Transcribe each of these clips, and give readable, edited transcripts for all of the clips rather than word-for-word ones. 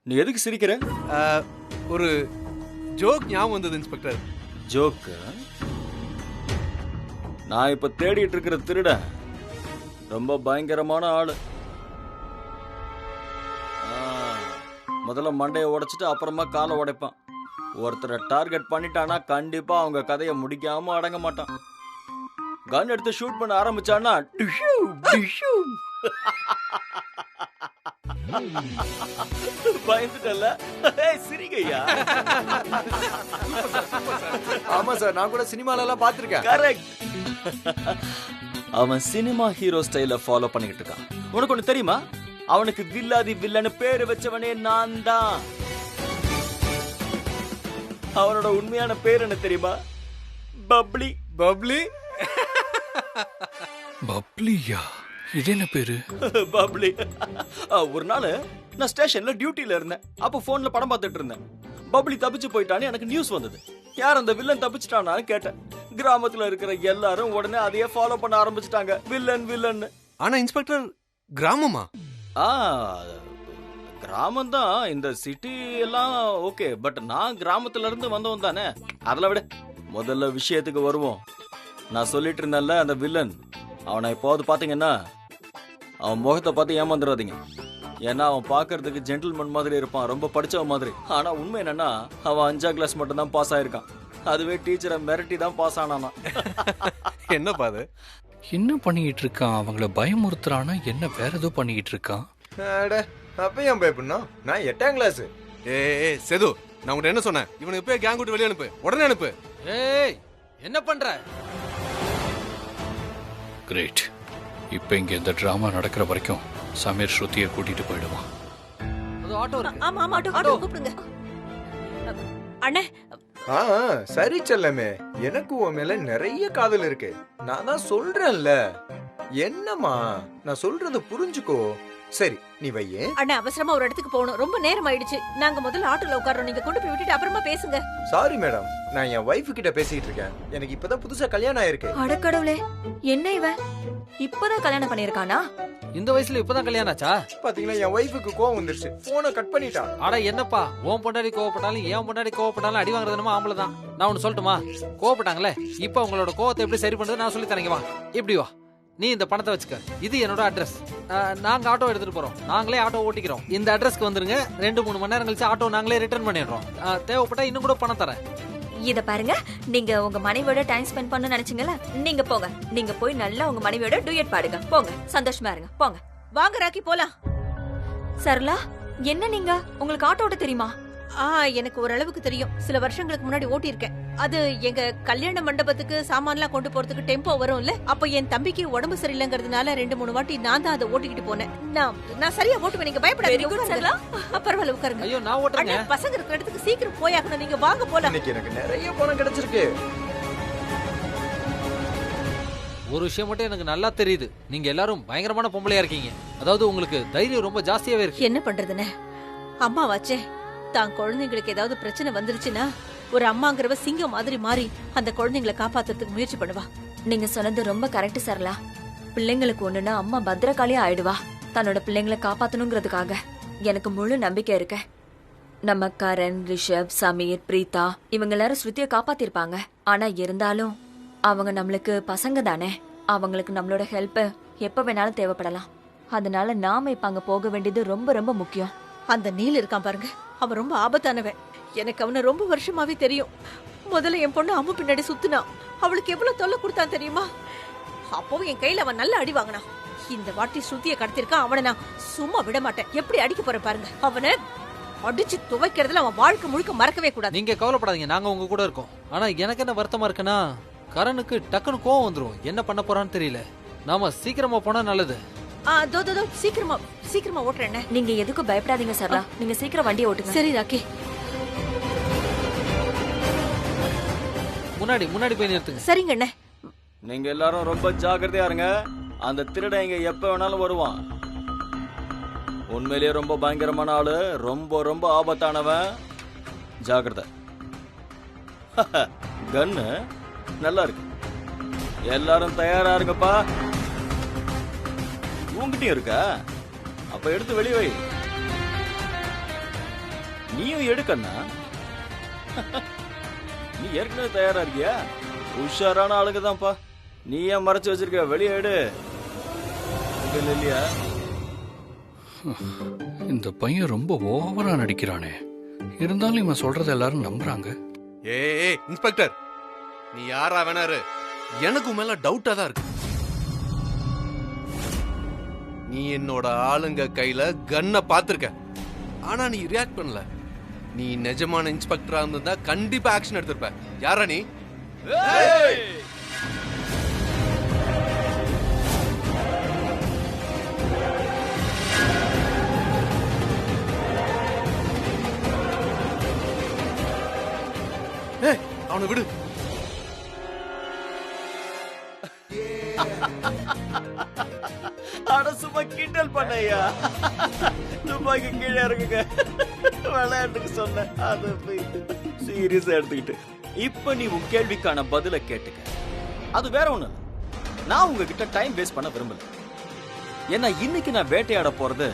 நீ எதுக்கு சிரிக்கிற? ஒரு ஜோக் ஞாபகம் வந்தது இன்ஸ்பெக்டர். ஜோக்கு? நான் இப்ப தேடிட்டு இருக்கிற திருட ரொம்ப பயங்கரமான ஆளு. முதல்ல மண்டையை உடைச்சிட்டு அப்புறமா காலை உடைப்பான். ஒருத்தரை டார்கெட் பண்ணிட்டானா கண்டிப்பா அவங்க கதையை முடிக்காம அடங்க மாட்டான். கன் எடுத்து ஷூட் பண்ண ஆரம்பிச்சானா பயந்துட்டல. சிரிக்கையா? ஆமா சார், நான் கூட சினிமால எல்லாம் பாத்திருக்கேன். கரெக்ட். அவன் சினிமா ஹீரோ ஸ்டைல ஃபாலோ பண்ணிக்கிட்டு இருக்கான். உனக்கு ஒண்ணு தெரியுமா? அவனுக்கு வில்லாதி வில்லன்னு பேரு வச்சவனே நான் தான். அவனோட உண்மையான பேர் என்ன தெரியுமா? பப்ளி. பப்ளி? பப்ளியா? இது என்ன பேரு? பப்ளி. ஒரு நாள் நான் ஸ்டேஷன்ல டியூட்டில இருந்தேன். அப்போ போன்ல படம் பார்த்துட்டு இருந்தேன். பப்ளி தப்பிச்சு போயிட்டான்னு எனக்கு நியூஸ் வந்தது. யார் அந்த வில்லன் தப்பிச்சிட்டான்னு கேட்டேன். கிராமத்துல இருக்கிற எல்லாரும் உடனே அதையே ஃபாலோ பண்ண ஆரம்பிச்சிட்டாங்க. Villain villain. ஆனா இன்ஸ்பெக்டர், கிராமமா? கிராமம் தான். இந்த சிட்டி எல்லாம் ஓகே, பட் நான் கிராமத்துல இருந்து வந்தவன் தானே. அதில் விட முதல்ல விஷயத்துக்கு வருவோம். நான் சொல்லிட்டு இருந்தேன்ல அந்த வில்லன், அவனை எப்போது பாத்தீங்கன்னா அவன் முகத்தை பார்த்து ஏமாந்துடாதீங்க. ஏன்னா அவன் பாக்குறதுக்கு ஜென்டில்மேன் மாதிரி இருப்பான், ரொம்ப படிச்சவன் மாதிரி. ஆனா உண்மை என்னன்னா அவன் 5ஆம் கிளாஸ் மட்டும் தான் பாஸ் ஆயிருக்கான். அதுவே டீச்சரை மிரட்டி தான் பாஸ் ஆனானா. என்ன பாது? என்ன பண்ணிட்டு இருக்கான்? அவங்கள பயமுறுத்துறானா என்ன வேற ஏதோ பண்ணிட்டு இருக்கான்? அப்ப ஏன் பயப்படணும்? நான் 8ஆம் கிளாஸ். ஏய் செது, நான் உன்கிட்ட என்ன சொன்னேன்? இவனை போய் கேங் விட்டு வெளியே அனுப்பு, உடனே அனுப்பு. ஏய் என்ன பண்ற? கிரேட். இப்போ இங்க இந்த டிராமா நடக்கிற வரைக்கும் சமீர் ஸ்ருதியை கூட்டிட்டு போயிடுவான். அது ஆட்டோ இருக்கு. ஆமா ஆமா, ஆட்டோ கூப்பிடுங்க. அண்ணே. சரி செல்லமே, எனக்கு உன் மேல நிறைய காதல் இருக்கு. நான் தான் சொல்றேன்ல. என்னம்மா, நான் சொல்றத புரிஞ்சுக்கோ. சரி நீ வையே. அண்ணா அவசரமா ஒரு இடத்துக்கு போகணும், ரொம்ப நேரம் ஆயிடுச்சு. நாங்க முதல்ல ஆட்டோல உட்காரோம், நீங்க கொண்டு போய் விட்டுட்டு அப்புறமா பேசுங்க. சாரி மேடம், நான் என் வைஃப் கிட்ட பேசிட்டு இருக்கேன். எனக்கு இப்பதான் புதுசா கல்யாணம் ஆயிருக்கு. அடக்கடவுளே, என்ன இவன் இப்பதான் கல்யாணம் பண்ணிருக்கானா? இந்த வயசுல இப்பதான் கல்யாணம் ஆச்சா? பாத்தீங்களா, என் வைஃபுக்கு கோவம் வந்துருச்சு, போனை கட் பண்ணிட்டா. அட என்னப்பா, உன் பொண்டாடி கோவப்பட்டாலும் ஏன் பொண்டாடி கோவப்பட்டாலும் அடி வாங்குறது என்னமோ ஆம்பளை தான். நான் ஒன்னு சொல்லட்டுமா? கோவப்பட்டாங்களே, இப்ப உங்களோட கோவத்தை எப்படி சரி பண்றது நான் சொல்லி தரேங்க. வா, இப்படி வா. நீ இந்த பணத்தை வச்சுக்க. இது என்னோட அட்ரஸ். நாங்க ஆட்டோ எடுத்துட்டு போறோம், நாங்களே ஆட்டோ ஓட்டிக்கிறோம். இந்த அட்ரஸ்க்கு வந்துருங்க. 2-3 மணி நேரம் கழிச்சு ஆட்டோ நாங்களே ரிட்டர்ன் பண்ணிடுறோம். தேவைப்பட்டா இன்னும் கூட பணம் தரேன். இத பாருங்க, நீங்க உங்க மனைவியோட டைம் ஸ்பெண்ட் பண்ண நினைச்சீங்கல்ல, நீங்க போங்க. நீங்க போய் நல்லா உங்க மனைவியோட டூயட் பாடுங்க. போங்க, சந்தோஷமா இருங்க, போங்க. வாங்க ராக்கி போலாம். சரளா, என்ன நீங்க, உங்களுக்கு ஆட்டோ ஓட்ட தெரியுமா? எனக்கு ஓரளவுக்கு தெரியும். சில வருஷங்களுக்கு முன்னாடி ஓட்டி இருக்கேன். அது எங்க கல்யாண மண்டபத்துக்கு சாமான்லாம் கொண்டு போறதுக்கு டெம்போ வரும்ல, அப்ப என் தம்பிக்கு உடம்பு சரியில்லைங்கிறதுனால 2-3 வாட்டி நான் தான் அதை ஓட்டிக்கிட்டு போனேன். நான் சரியா ஓட்டுவேன், நீங்க பயப்படாதீங்க. பரவாயில்ல உட்காருங்க. ஐயோ நான் ஓட்டுறேங்க. பசங்க இருக்கிற இடத்துக்கு சீக்கிரம் போயாகணும், நீங்க வாங்க போலாம். இன்னைக்கு எனக்கு நிறைய பணம் கிடைச்சிருக்கு. ஒரு விஷயம் மட்டும் எனக்கு நல்லா தெரியுது, நீங்க எல்லாரும் பயங்கரமான பொம்பளையா இருக்கீங்க. அதாவது உங்களுக்கு தைரியம் ரொம்ப ஜாஸ்தியாவே இருக்கு. என்ன பண்றதுன்னு, அம்மாவாச்சே, தான் குழந்தைங்களுக்கு ஏதாவது பிரச்சனை வந்துருச்சுன்னா ஒரு அம்மாங்கிறவ சிங்கம் மாதிரி மாறி அந்த குழந்தைங்களை காப்பாத்துறதுக்கு முயற்சி பண்ணுவா. நீங்க சொன்னது ரொம்ப கரெக்ட் சரளா. பிள்ளைங்களுக்கு ஒண்ணுன்னா அம்மா பத்திரகாளியா ஆயிடுவா. தன்னோட பிள்ளைங்களை காப்பாத்தணுங்கிறதுக்காக எனக்கு முழு நம்பிக்கை இருக்கு. நம்ம கரண், ரிஷப், சமீர், பிரீதா இவங்க எல்லாரும் ஸ்ருதியை காப்பாத்திருப்பாங்க. ஆனா இருந்தாலும் அவங்க நம்மளுக்கு பசங்க தானே. அவங்களுக்கு நம்மளோட ஹெல்ப் எப்ப வேணாலும் தேவைப்படலாம். அதனால நாம இப்ப அங்க போக வேண்டியது ரொம்ப ரொம்ப முக்கியம். அந்த நீல் இருக்கான் பாருங்க, அவன் ரொம்ப ஆபத்தானவன். எனக்கு அவனை ரொம்ப வருஷமாவே தெரியும். முதல்ல என் பொண்ணு அம்மா பின்னாடி சுத்துனா, அவளுக்கு எவ்வளவு தொல்லை கொடுத்தான் தெரியுமா? அப்பவும் என் கையில அவன் நல்ல அடி வாங்கினான். இந்த வாட்டி ஸ்ருதியை கடத்திருக்கான். அவனை நான் சும்மா விட மாட்டேன். எப்படி அடிக்க போற பாருங்க. அவனை அடிச்சு துவைக்கிறதுல அவன் வாழ்க்கை முழுக்க மறக்கவே கூடாது. நீங்க கவலைப்படாதீங்க, நாங்க உங்க கூட இருக்கோம். ஆனா எனக்கு என்ன வருத்தமா இருக்குன்னா, கரனுக்கு டக்குன்னு கோவம் வந்துரும். என்ன பண்ண போறான்னு தெரியல. நாம சீக்கிரமா போனா நல்லது. சீக்கிரமா ஓட்டுறேன். நீங்க எதுக்கும் பயப்படாதீங்க சரளா, நீங்க சீக்கிரம் வண்டியை ஓட்டுங்க. சரி ராக்கி. முன்னாடி போய் நிறுத்துங்க. சரிங்க அண்ணே. நீங்க எல்லாரும் ரொம்ப ஜாக்கிரதையா இருங்க. அந்த திருடன் இங்க எப்ப வேணாலும் வருவான். உண்மையிலேயே ரொம்ப பயங்கரமான ஆளு, ரொம்ப ரொம்ப ஆபத்தானவன். ஜாக்கிரதை. கன்னு நல்லா இருக்கு. எல்லாரும் தயாரா இருங்கப்பா. உங்ககிட்டயும் இருக்கா? அப்ப எடுத்து வெளியே வை. நீயும் எடுக்கண்ணா. நீ ஏற்கனவே தயாரா இருக்கியா? உஷாரான ஆளுங்க தான்ப்பா. நீ ஏன் மறைச்சு வச்சிருக்க? வெளியே எடு. இல்லையா? இந்த பையன் ரொம்ப ஓவரா நடிக்கிறானே. இருந்தாலும் இவன் சொல்றத எல்லாரும் நம்புறாங்க. ஏய் இன்ஸ்பெக்டர், நீ யாரா வேணாரு, எனக்கு உன் மேல டவுட்டா தான் இருக்கு. நீ என்னோட ஆளுங்க கையில கன்னை பாத்திருக்க, ஆனா நீ ரியாக்ட் பண்ணல. நீ நிஜமான இன்ஸ்பெக்டரா இருந்திருந்தா கண்டிப்பா ஆக்ஷன் எடுத்திருப்ப. யாரா நீ? ஏய், அவனை விடு. அட சும்மா கிண்டல் பண்ணையா. துப்பாக்கி கீழே இறங்குங்க. விளையாட்டுக்கு சொன்னேன், அதை போய் சீரியஸா எடுத்துக்கிட்டு. இப்ப நீ உன் கேள்விக்கான பதில கேட்டுக்க. அது வேற ஒண்ணு இல்ல. நான் உங்ககிட்ட டைம் வேஸ்ட் பண்ண விரும்பல. ஏன்னா இன்னைக்கு நான் வேட்டையாட போறது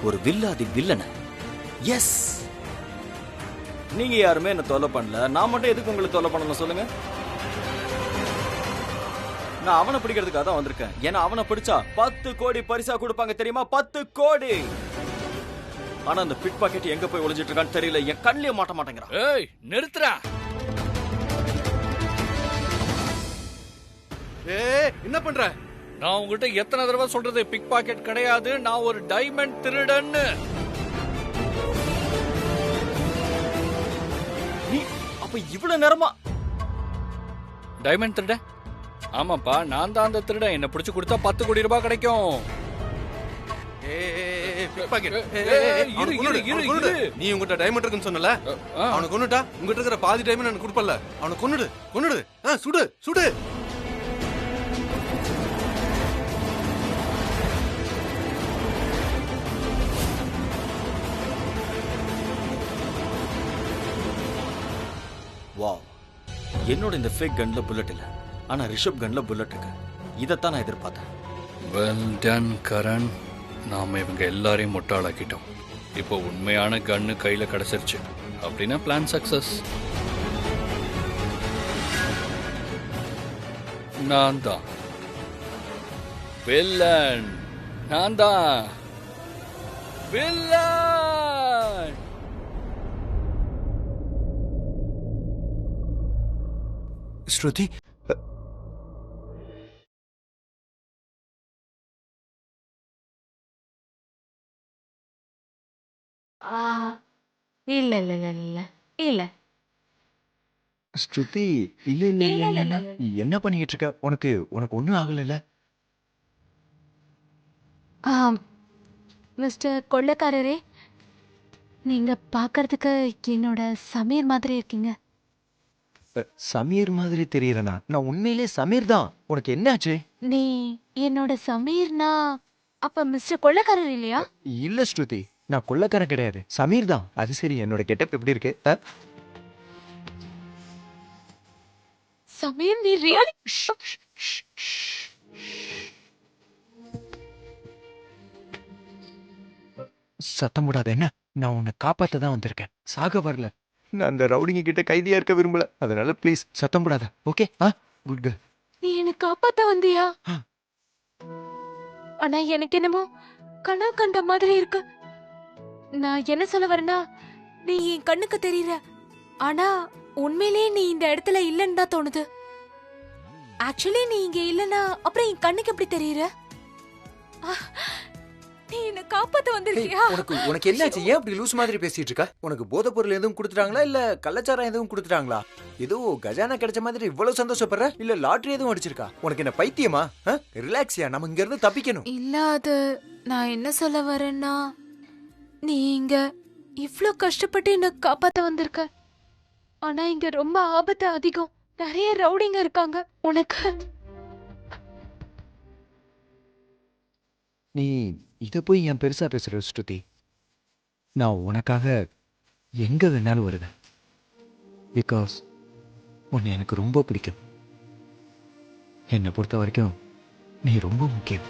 ஒரு வில்லாதி வில்லனை. எஸ், நீங்க யாருமே என்ன தொல்லை பண்ணல. நான் மட்டும் எதுக்கு உங்களுக்கு தொல்லை பண்ணணும் சொல்லுங்க? நான் அவனை பிடிக்கிறதுக்காக தான் வந்திருக்கேன். ஏன்னா அவனை பிடிச்சா 10 கோடி பரிசா கொடுப்பாங்க தெரியுமா? 10 கோடி. ஆனா அந்த பிட் பாக்கெட் எங்க போய் ஒளிஞ்சிட்டு இருக்கான்னு தெரியல. என் கண்ணிலே மாட்ட மாட்டேங்கிறான். ஏய் நிறுத்துறா. ஏய், என்ன பண்ற? நான் உங்ககிட்ட எத்தனை தடவை சொல்றது, பிக் பாக்கெட் கிடையாது, நான் ஒரு டைமண்ட் திருடன்னு. நீ அப்ப இவ்வளவு நேரமா டைமண்ட் திருட? ஆமாப்பா, நான் தான் அந்த திருடன். என்ன பிடிச்சு கொடுத்தா 10 கோடி ரூபாய் கிடைக்கும். pickpocket. இரு, இரு, இரு, இரு. நீ உங்ககிட்ட டைமண்ட் இருக்குன்னு சொன்னல, அவனை கொன்னுட்டா உங்ககிட்ட இருக்கிற பாதி டைமண்ட் எனக்கு கொடுப்பல. அவனை கொன்னுடு, கொன்னுடு. சுடு, சுடு. வாவ், என்னோட இந்த ஃபேக் கன்ல புல்லட் இல்ல, ஆனா ரிஷப் கன்ல புல்லட் இருக்கு. இதைத்தான் நான் எதிர்பார்த்தேன். Well done Karan. நாம இவங்க எல்லாரையும் முட்டாளாக்கிட்டோம். இப்போ உண்மையான கன்னு கையில கிடைச்சிருச்சு. அப்படின்னா பிளான் சக்சஸ். நான் தான் வில்லன். நான் தான் வில்லன். ஸ்ருதி, இல்ல இல்ல இல்ல இல்ல இல்ல ஸ்ருதி, இல்ல இல்ல இல்ல இல்ல இல்ல. என்ன பண்ணிட்டு இருக்க? உனக்கு உனக்கு ஒண்ணும் ஆகல? மிஸ்டர் கொள்ளைக்காரரே, நீங்க பார்க்கறதுக்கு என்னோட சமீர் மாதிரி இருக்கீங்க. சமீர் மாதிரி தெரியறனா? நான் உண்மையிலே சமீர் தான். உனக்கு என்னாச்சு? நீ என்னோட சமீர்னா அப்ப மிஸ்டர் கொள்ளைக்காரர் இல்லையா? இல்ல ஸ்ருதி, நான் கொள்ளக்காரன் கிடையாது, சமீர் தான். அது சரி, என்னோட கெட்டப் எப்படி இருக்கு? சமீர், நீ ரியலி சத்தம் போடாத. என்ன, நான் உன்னை காப்பாத்த தான் வந்திருக்கேன், சாக வரல. நான் அந்த ரவுடிங்க கிட்ட கைதியா இருக்க விரும்பல. அதனால ப்ளீஸ் சத்தம் போடாத. ஓகே? Good girl. நீ என்ன காப்பாத்த வந்தியா? ஆனா எனக்கு என்னமோ கனவு கண்ட மாதிரி இருக்கு. நான் என்ன சொல்ல வரேன்னா, நீ என் கண்ணுக்கு தெரியற, ஆனா உண்மையிலேயே நீ இந்த இடத்துல இல்லன்னு தான் தோணுது. ஆக்சுவலி நீ இங்க இல்லனா அப்புறம் என் கண்ணுக்கு எப்படி தெரியற? நீ என்ன காப்பாத்த வந்திருக்கியா? உனக்கு என்னாச்சு? ஏன் அப்படி லூஸ் மாதிரி பேசிட்டு இருக்க? உனக்கு போதைப் பொருள் எதுவும் கொடுத்துட்டாங்களா, இல்ல கள்ளச்சாரம் எதுவும் கொடுத்துட்டாங்களா? ஏதோ கஜானா கிடைச்ச மாதிரி இவ்வளவு சந்தோஷப்படுற? இல்ல லாட்டரி எதுவும் அடிச்சிருக்கா? உனக்கு என்ன பைத்தியமா? ரிலாக்ஸியா, நம்ம இங்க இருந்து தப்பிக்கணும். இல்ல, அது நான் என்ன சொல்ல வரேன்னா, நீ இங்க இவ்ளோ கஷ்டப்பட்டு என்ன காப்பாத்த வந்திருக்க, ஆனா இங்க ரொம்ப ஆபத்து அதிகம். நிறைய ரவுடிங்க இருக்காங்க. உனக்கு நீ இத போய் என் பெருசா பேசுற ஸ்ருதி. நான் உனக்காக எங்க வேணாலும் வருவேன். பிகாஸ் உன்னை எனக்கு ரொம்ப பிடிக்கும். என்னை பொறுத்த வரைக்கும் நீ ரொம்ப முக்கியம்.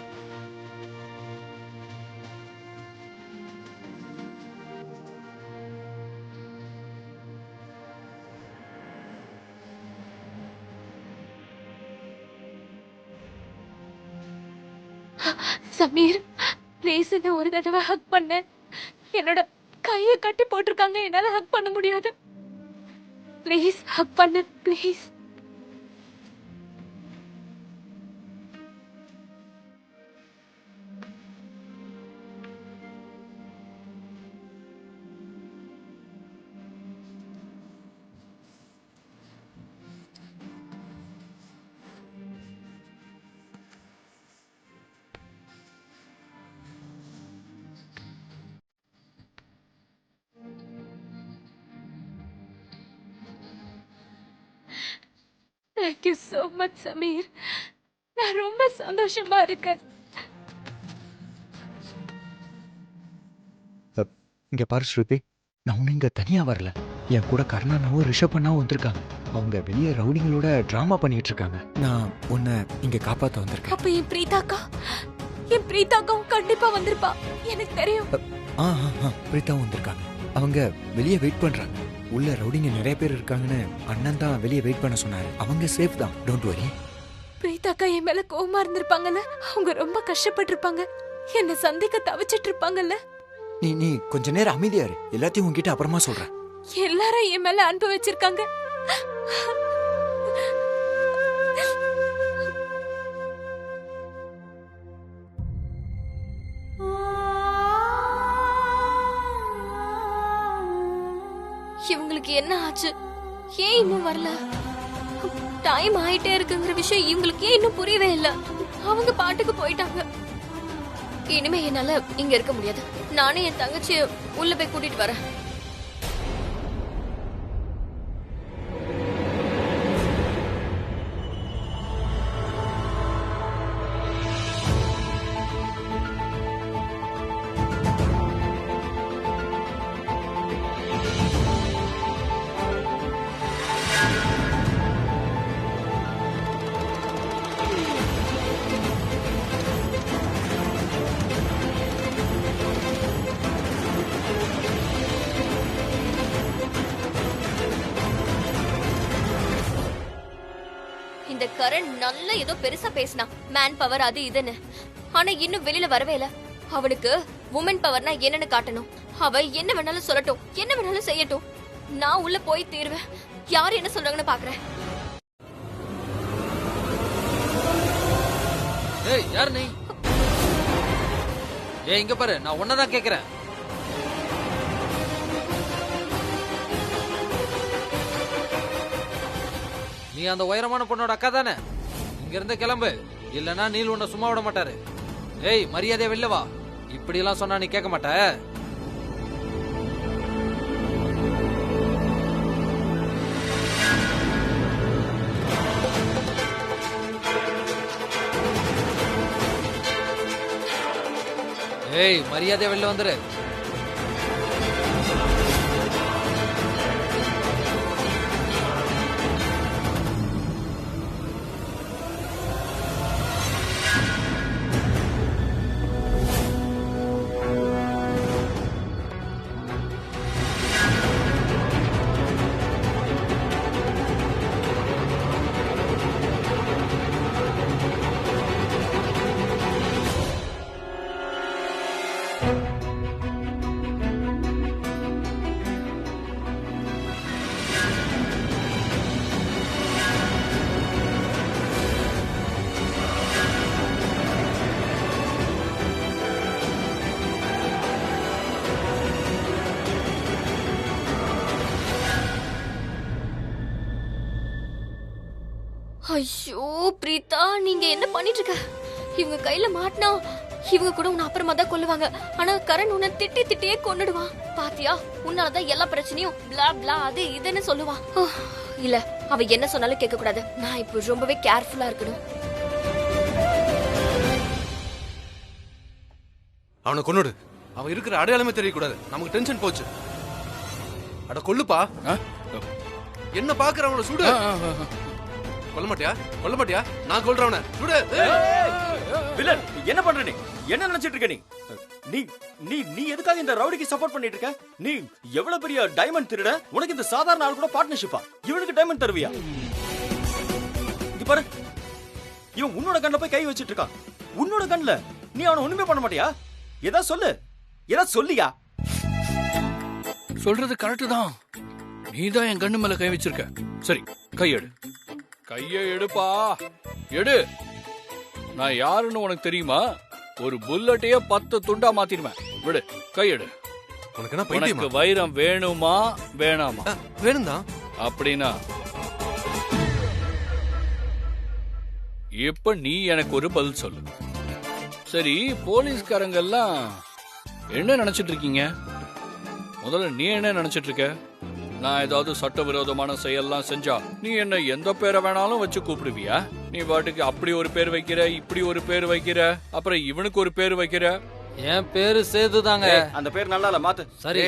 சமீர் ப்ளீஸ் என்ன ஒரு தடவை ஹக் பண்ண. என்னோட கையை கட்டி போட்டிருக்காங்க, என்னால ஹக் பண்ண முடியாது. ப்ளீஸ் ஹக் பண்ணு please. Thank you so much, Sameer. நான் ரொம்ப சந்தோஷமா இருக்கேன். இங்க பாரு ஸ்ருதி, நான் ஒன்றும் இங்க தனியா வரல. என் கூட கருணாவும் ரிஷபண்ணாவும் வந்திருக்காங்க. அவங்க வெளியே ரவுடிங்களோட டிராமா பண்ணிட்டு இருக்காங்க. நான் உன்னை இங்க காப்பாத்த வந்திருக்கேன். அப்ப என் பிரீதாக்காவும் கண்டிப்பா வந்திருப்பா, எனக்கு தெரியும். பிரீதாவும் வந்திருக்காங்க. அவங்க வெளியே வெயிட் பண்றாங்க. உள்ள ரவுடிங்க நிறைய பேர் இருக்காங்கன்னு அண்ணன் தான் வெளியே வெயிட் பண்ண சொன்னாரு. அவங்க சேஃப் தான், டோன்ட் வரி. பிரீதாக்கா என் மேல கோவமா இருந்திருப்பாங்கல்ல, அவங்க ரொம்ப கஷ்டப்பட்டு இருப்பாங்க, என்ன சந்திக்க தவிச்சிட்டு இருப்பாங்கல்ல. நீ கொஞ்ச நேரம் அமைதியா இரு, எல்லாத்தையும் உன்கிட்ட அப்புறமா சொல்றேன். எல்லாரும் என் மேல அன்பு வச்சிருக்காங்க. இவங்களுக்கு என்ன ஆச்சு? ஏன் இன்னும் வரல? டைம் ஆயிட்டே இருக்குங்கிற விஷயம் இவங்களுக்கு ஏன் இன்னும் புரியவே இல்ல? அவங்க பாட்டுக்கு போயிட்டாங்க. இனிமே என்னால இங்க இருக்க முடியாது. நானே என் தங்கச்சிய உள்ள போய் கூட்டிட்டு வரேன். இந்த கரண் நல்ல ஏதோ பெருசா பேசினா, மேன் பவர் அது இதுன்னு. ஆனா இன்னும் வெளியில வரவே இல்ல. அவனுக்கு உமன் பவர்னா என்னன்னு காட்டணும். அவ என்ன வேணாலும் சொல்லட்டும், என்ன வேணாலும் செய்யட்டும். நான் உள்ள போய் தீர்வேன். யார் என்ன சொல்றாங்கன்னு பாக்குறேன். ஏய் யார் நீ? ஏய் இங்க பாரு, நான் ஒன்னதான் கேக்குறேன். நீ அந்த உயரமான பொண்ணோட அக்கா தானே? இங்க இருந்து கிளம்பு, இல்லனா நீல் உன்னை சும்மா விட மாட்டாரு. ஏய் மரியாதையா வெளில வா. இப்படி எல்லாம் சொன்னா நீ கேட்க மாட்ட. ஏய் மரியாதையா வெளில வந்துரு. ஐயோ பிரீதா, நீங்க என்ன பண்ணிட்டு இருக்க? இவங்க கையில மாட்டினா இவங்க கூட உன்னை அப்புறமா தான் கொல்லுவாங்க. ஆனா கரண் உன்னை திட்டியே கொன்னுடுவான். பாத்தியா, உன்னாலதான் எல்லா பிரச்சனையும் பிளா பிளா அது இதுன்னு சொல்லுவான். இல்ல, அவ என்ன சொன்னாலும் கேட்க கூடாது. நான் இப்போ ரொம்பவே கேர்ஃபுல்லா இருக்கணும். அவனை கொன்னுடு. அவன் இருக்கிற அடையாளமே தெரியக்கூடாது. நமக்கு டென்ஷன் போச்சு. அட கொல்லுப்பா. என்ன பாக்குற? அவனை சுடு. கொல்ல மாட்டியா? நான் கொல்றேன் அவனை. சுடு. வில்லன், என்ன பண்ற நீ? என்ன நினைச்சிட்டு இருக்க நீ? நீ நீ நீ எதுக்காக இந்த ரவுடிக்கு சப்போர்ட் பண்ணிட்டு இருக்க? நீ எவ்வளவு பெரிய டைமண்ட் திருட, உனக்கு இந்த சாதாரண ஆள் கூட பார்ட்னர்ஷிப்பா? இவனுக்கு டைமண்ட் தருவியா? இது பாரு, இவன் உன்னோட கண்ணுல போய் கை வச்சிட்டு இருக்கான். உன்னோட கண்ணுல நீ அவனை ஒண்ணுமே பண்ண மாட்டியா? ஏதா சொல்லு, ஏதா சொல்லியா? சொல்றது கரெக்டு தான். நீ தான் என் கண்ணு மேல கை வச்சிருக்க. சரி, கையெடு. கையை எடுப்பா, எடு. நான் யாருன்னு உனக்கு தெரியுமா? ஒரு புல்லட்டையே 10 துண்டா மாத்திடுவேன். விடு, கையெடு. உனக்கு என்ன உனக்கு பைத்தியமா? வைரம் வேணுமா வேணாமா? வேணும் தான். அப்படின்னா இப்ப நீ எனக்கு ஒரு பதில் சொல்லு. சரி, போலீஸ்காரங்க எல்லாம் என்ன நினைச்சிட்டு இருக்கீங்க? முதல்ல நீ என்ன நினைச்சிட்டு இருக்க? நான் ஏதாவது சட்டவிரோதமான செயல்லாம் செஞ்சா நீ என்ன எந்த பேரை வேணாலும் வச்சு கூப்பிடுவியா? நீ பாட்டுக்கு அப்படி ஒரு பேர் வைக்கிற, இப்படி ஒரு பேர் வைக்கிற, அப்புறம் இவனுக்கு ஒரு பேர் வைக்கிற. என் பேரு சேதுதாங்க. அந்த பேர் நல்லா இல்ல, மாத்து. சரி,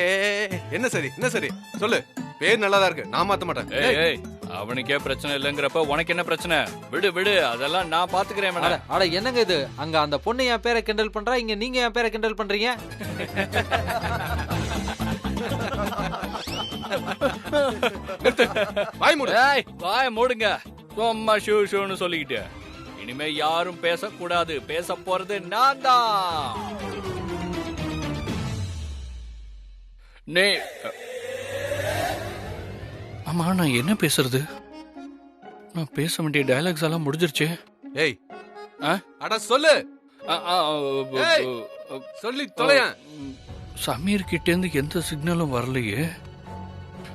என்ன சரி, என்ன சரி சொல்லு. பேர் நல்லாதான் இருக்கு, நான் மாத்த மாட்டேன். ஏய், அவனுக்கே பிரச்சனை இல்லைங்கிறப்ப உனக்கு என்ன பிரச்சனை? விடு விடு, அதெல்லாம் நான் பாத்துக்கிறேன். அட அட, என்னங்க இது? அங்க அந்த பொண்ணு என் பேரை கிண்டல் பண்றா, இங்க நீங்க என் பேரை கிண்டல் பண்றீங்க. வாய் மூடு. ஏய், வாய மூடுங்க. சும்மா ஷூ ஷூன்னு சொல்லிக்கிட்டு இனிமே யாரும் பேசக்கூடாது. பேச போறது நான் தான். நே ஆமா, நான் என்ன பேசுறது? நான் பேச வேண்டிய டயலாக்ஸ் எல்லாம் முடிஞ்சிருச்சு. ஏய், ஆ? அட சொல்லு. ஆ, ஆ, ஏய், சொல்லி தொலையேன். சமீர் கிட்ட இருந்து எந்த சிக்னலும் வரலையே.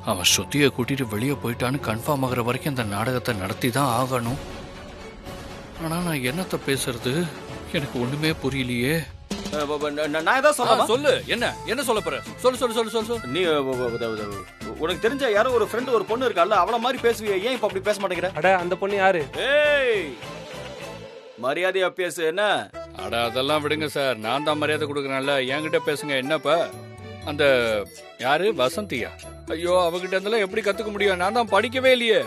அவன் ஸ்ருதியை கூட்டிட்டு வெளியே போயிட்டான்னு கன்ஃபார்ம் ஆகுற வரைக்கும் இந்த நாடகத்தை நடத்தி தான் ஆகணும். ஆனா நான் என்னத்த பேசுறது? எனக்கு ஒண்ணுமே புரியலையே. நான் ஏதாவது சொல்லலாமா? சொல்லு, என்ன என்ன சொல்ல போற? சொல்லு சொல்லு சொல்லு சொல்லு சொல்லு. நீ உனக்கு தெரிஞ்ச யாரோ ஒரு ஃப்ரெண்ட் ஒரு பொண்ணு இருக்கால, அவள மாதிரி பேசுவியே, ஏன் இப்ப அப்படி பேச மாட்டேங்கிற? அட, அந்த பொண்ணு யாரு? ஏய், மரியாதையா பேசு. என்ன? அட அதெல்லாம் விடுங்க சார், நான் தான் மரியாதை கொடுக்குறேன்ல. என்கிட்ட பேசுங்க. என்னப்பா அந்த யாரு வசந்தியா? ஐயோ, அவகிட்ட இருந்தெல்லாம் எப்படி கத்துக்க முடியும்? நான் தான் படிக்கவே இல்லையே.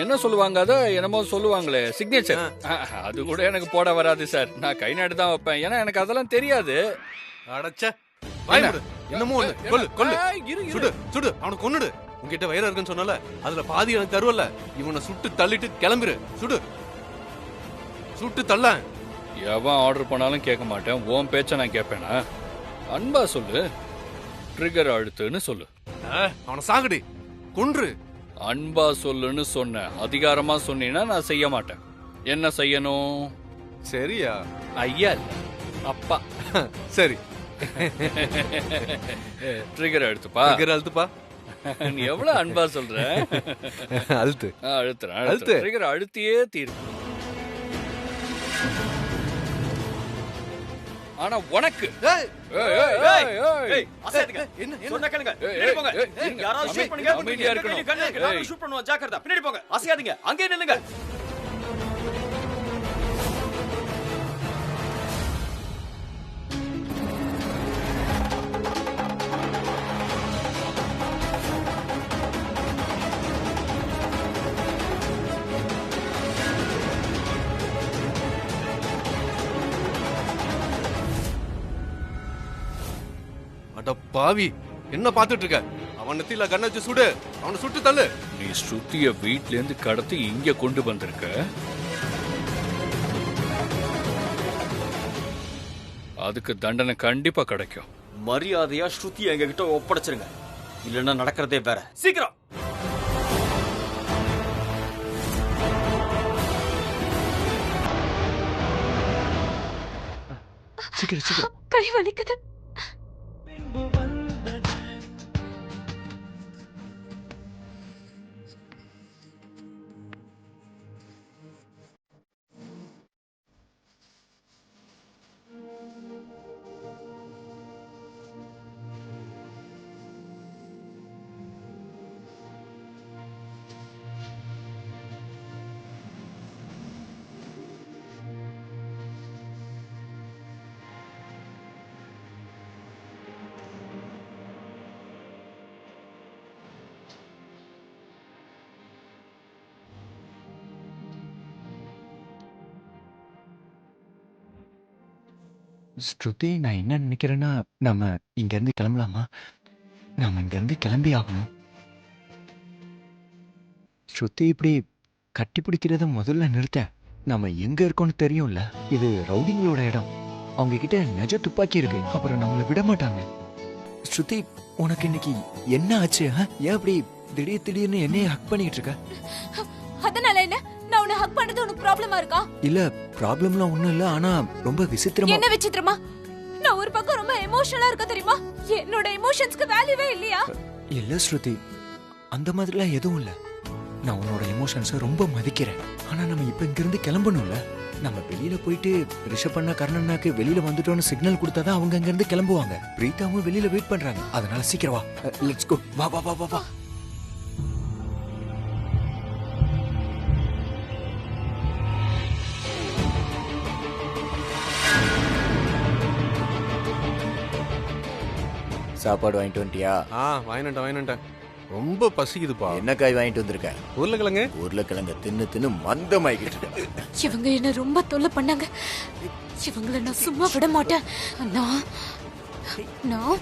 என்ன சொல்லுவாங்க, அத என்னமோ சொல்லுவாங்களே, சிக்னேச்சர். அது கூட எனக்கு போட வராது சார். நான் கை நாட்டு தான் வைப்பேன், ஏன்னா எனக்கு அதெல்லாம் தெரியாது. அடச்சே, வாய் மூடு. என்னமோ ஒண்ணு கொல்லு கொல்லு. ஏய், இரு, இரு. சுடு சுடு, அவனை கொன்னுடு. உன்கிட்ட வயிறு இருக்குன்னு சொன்னல, அதுல பாதி எனக்கு தருவல்ல. இவனை சுட்டு தள்ளிட்டு கிளம்பிரு. சுடு, சுட்டு தள்ள. எவன் ஆர்டர் பண்ணாலும் கேட்க மாட்டேன். உன் பேச்ச நான் கேட்பேனா? அன்பா சொல்லு, ட்ரிகர் அழுத்துன்னு சொல்லு. அவனை சாகடி, கொன்று. அன்பா சொல்லுன்னு சொன்ன, அதிகாரமா சொன்னீங்கன்னா நான் செய்ய மாட்டேன். என்ன செய்யணும்? சரியா? ஐயா இல்ல, அப்பா. சரி, ட்ரிகர் அழுத்துப்பா. அழுத்துப்பா. நீ எவ்வளவு அன்பா சொல்ற? அழுத்து. அழுத்துறேன், அழுத்து. அழுத்து. ட்ரிகர் அழுத்தியே தீரும். ஆனா உனக்கு ஏய், ஏய், ஏய், ஏய், ஏய். ஏய், அசையாதீங்க. என்ன சொன்னா கேளுங்க. ஏய், பின்னாடி போங்க. ஏய், இருங்க. யாராவது ஷூட் பண்ணுங்க. அமைதியா இருக்கணும். கண்ணு இருக்கு. நான் ஏய். ஷூட் பண்ணுவேன். ஜாக்கிரதை. பின்னாடி போங்க. அசையாதீங்க. அங்கேயே நில்லுங்க. அட பாவி, என்ன பாத்துட்டு இருக்க? அவன் நெத்தியில கண்ண வச்சு சுடு. அவனை சுட்டு தள்ளு. நீ ஸ்ருதிய வீட்ல இருந்து கடத்தி இங்க கொண்டு வந்திருக்க. அதுக்கு தண்டனை கண்டிப்பா கிடைக்கும். மரியாதையா ஸ்ருதியை எங்க கிட்ட ஒப்படைச்சிருங்க, இல்லன்னா நடக்கிறதே வேற. சீக்கிரம். சீக்கிரம் சீக்கிரம். கை வலிக்குது. ஸ்ருதி, நான் என்ன நினைக்கிறேன்னா, நம்ம இங்கேருந்து கிளம்பலாமா? நம்ம இங்கேருந்து கிளம்பி ஆகணும். ஸ்ருதி இப்படி கட்டி பிடிக்கிறத முதல்ல நிறுத்த. நம்ம எங்க இருக்கோம்னு தெரியும்ல. இது ரவுடிங்களோட இடம். அவங்க கிட்ட நிஜ துப்பாக்கி இருக்கு. அப்புறம் நம்மளை விட மாட்டாங்க. ஸ்ருதி, உனக்கு இன்னைக்கு என்ன ஆச்சு? ஏன் அப்படி திடீர்னு என்னைய ஹக் பண்ணிட்டு இருக்க? அதனால என்ன? நான் உன்னை ஹக் பண்றது உனக்கு ப்ராப்ளமா இருக்கா? இல்ல, ப்ராப்ளம்லாம் ஒண்ணும் இல்ல. ஆனா ரொம்ப விசித்திரமா. என்ன விசித்திரமா? நான் ஒரு பக்கம் ரொம்ப எமோஷனலா இருக்க தெரியுமா? என்னோட எமோஷன்ஸ்க்கு வேல்யூவே இல்லையா? இல்ல ஸ்ருதி, அந்த மாதிரிலாம் எதுவும் இல்ல. நான் உன்னோட எமோஷன்ஸை ரொம்ப மதிக்கிறேன். ஆனா நம்ம இப்ப இங்க இருந்து கிளம்பணும்ல. நம்ம வெளியில போயிட்டு ரிஷப் அண்ணா கர்ணண்ணாக்கு வெளியில வந்துட்டோம்னு சிக்னல் கொடுத்தாதான் அவங்க அங்க இருந்து கிளம்புவாங்க. பிரீதாவும் வெளியில வெயிட் பண்றாங்க. அதனால சீக்கிரம் வா. Let's go. வா வா வா வா வா. சாப்பாடு வாங்கிட்டு வந்துட்டியா? வாங்கிட்டேன். ரொம்ப பசிக்குதுப்பா. என்ன காய் வாங்கிட்டு வந்திருக்க? உருளைக்கிழங்கு. உருளைக்கிழங்க தின்னு மந்தமாயிக்கிட்டு இருக்க. இவங்க என்ன ரொம்ப தொல்லை பண்ணாங்க. இவங்கள நான் சும்மா விட மாட்டேன். நான்